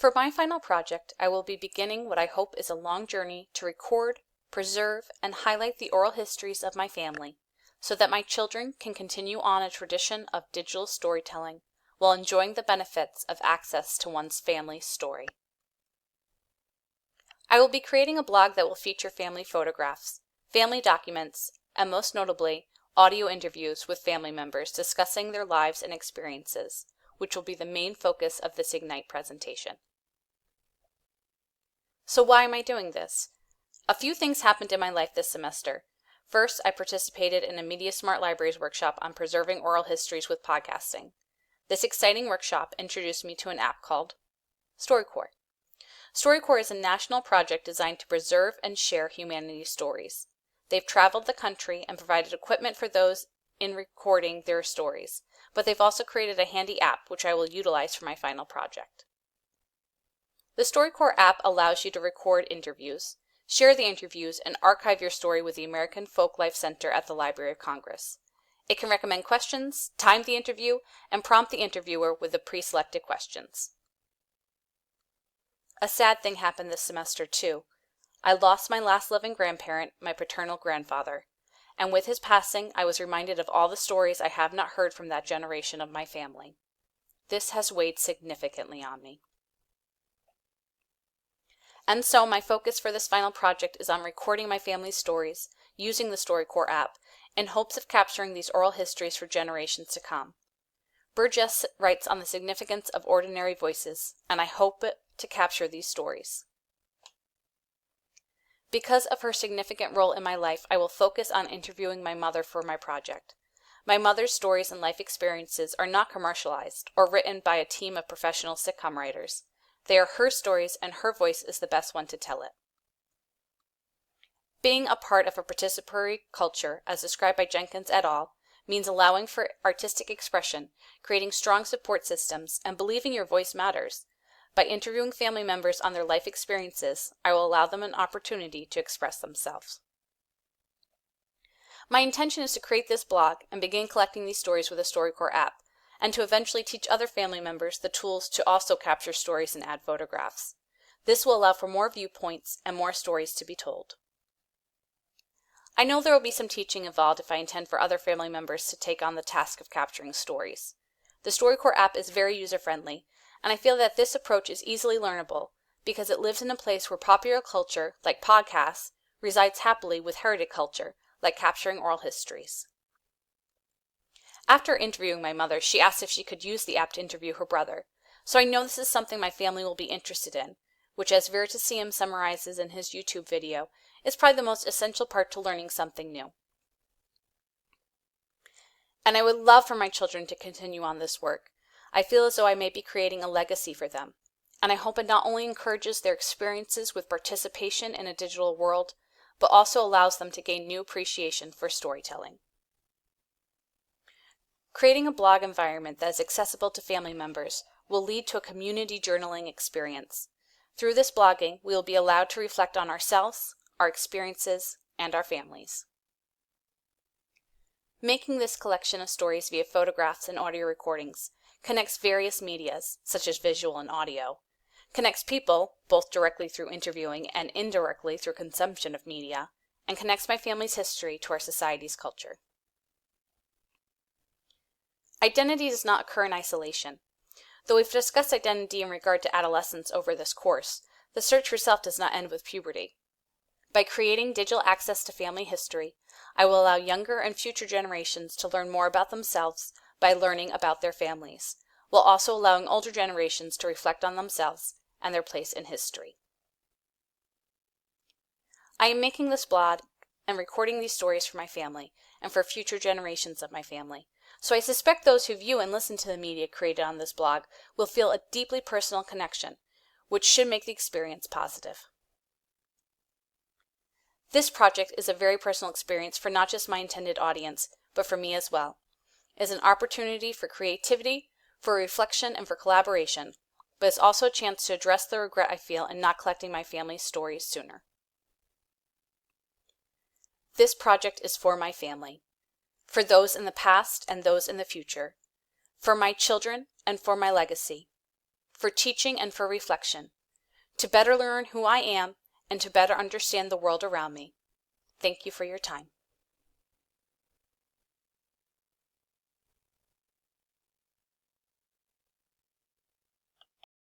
For my final project, I will be beginning what I hope is a long journey to record, preserve, and highlight the oral histories of my family, so that my children can continue on a tradition of digital storytelling while enjoying the benefits of access to one's family's story. I will be creating a blog that will feature family photographs, family documents, and most notably, audio interviews with family members discussing their lives and experiences, which will be the main focus of this Ignite presentation. So why am I doing this? A few things happened in my life this semester. First, I participated in a Media Smart Libraries workshop on preserving oral histories with podcasting. This exciting workshop introduced me to an app called StoryCorps. StoryCorps is a national project designed to preserve and share humanity's stories. They've traveled the country and provided equipment for those in recording their stories, but they've also created a handy app which I will utilize for my final project. The StoryCorps app allows you to record interviews, share the interviews, and archive your story with the American Folklife Center at the Library of Congress. It can recommend questions, time the interview, and prompt the interviewer with the pre-selected questions. A sad thing happened this semester too. I lost my last living grandparent, my paternal grandfather, and with his passing I was reminded of all the stories I have not heard from that generation of my family. This has weighed significantly on me. And so my focus for this final project is on recording my family's stories using the StoryCorps app in hopes of capturing these oral histories for generations to come. Burgess writes on the significance of ordinary voices, and I hope to capture these stories. Because of her significant role in my life, I will focus on interviewing my mother for my project. My mother's stories and life experiences are not commercialized or written by a team of professional sitcom writers. They are her stories, and her voice is the best one to tell it. Being a part of a participatory culture, as described by Jenkins et al., means allowing for artistic expression, creating strong support systems, and believing your voice matters. By interviewing family members on their life experiences, I will allow them an opportunity to express themselves. My intention is to create this blog and begin collecting these stories with the StoryCorps app, and to eventually teach other family members the tools to also capture stories and add photographs. This will allow for more viewpoints and more stories to be told. I know there will be some teaching involved if I intend for other family members to take on the task of capturing stories. The StoryCorps app is very user-friendly, and I feel that this approach is easily learnable because it lives in a place where popular culture, like podcasts, resides happily with heritage culture, like capturing oral histories. After interviewing my mother, she asked if she could use the app to interview her brother, so I know this is something my family will be interested in, which, as Veritaseum summarizes in his YouTube video, is probably the most essential part to learning something new. And I would love for my children to continue on this work. I feel as though I may be creating a legacy for them, and I hope it not only encourages their experiences with participation in a digital world, but also allows them to gain new appreciation for storytelling. Creating a blog environment that is accessible to family members will lead to a community journaling experience. Through this blogging, we will be allowed to reflect on ourselves, our experiences, and our families. Making this collection of stories via photographs and audio recordings connects various medias, such as visual and audio, connects people, both directly through interviewing and indirectly through consumption of media, and connects my family's history to our society's culture. Identity does not occur in isolation. Though we've discussed identity in regard to adolescence over this course, the search for self does not end with puberty. By creating digital access to family history, I will allow younger and future generations to learn more about themselves by learning about their families, while also allowing older generations to reflect on themselves and their place in history. I am making this blog and recording these stories for my family and for future generations of my family, so I suspect those who view and listen to the media created on this blog will feel a deeply personal connection, which should make the experience positive. This project is a very personal experience for not just my intended audience, but for me as well. It is an opportunity for creativity, for reflection, and for collaboration, but it's also a chance to address the regret I feel in not collecting my family's stories sooner. This project is for my family, for those in the past and those in the future, for my children and for my legacy, for teaching and for reflection, to better learn who I am and to better understand the world around me. Thank you for your time.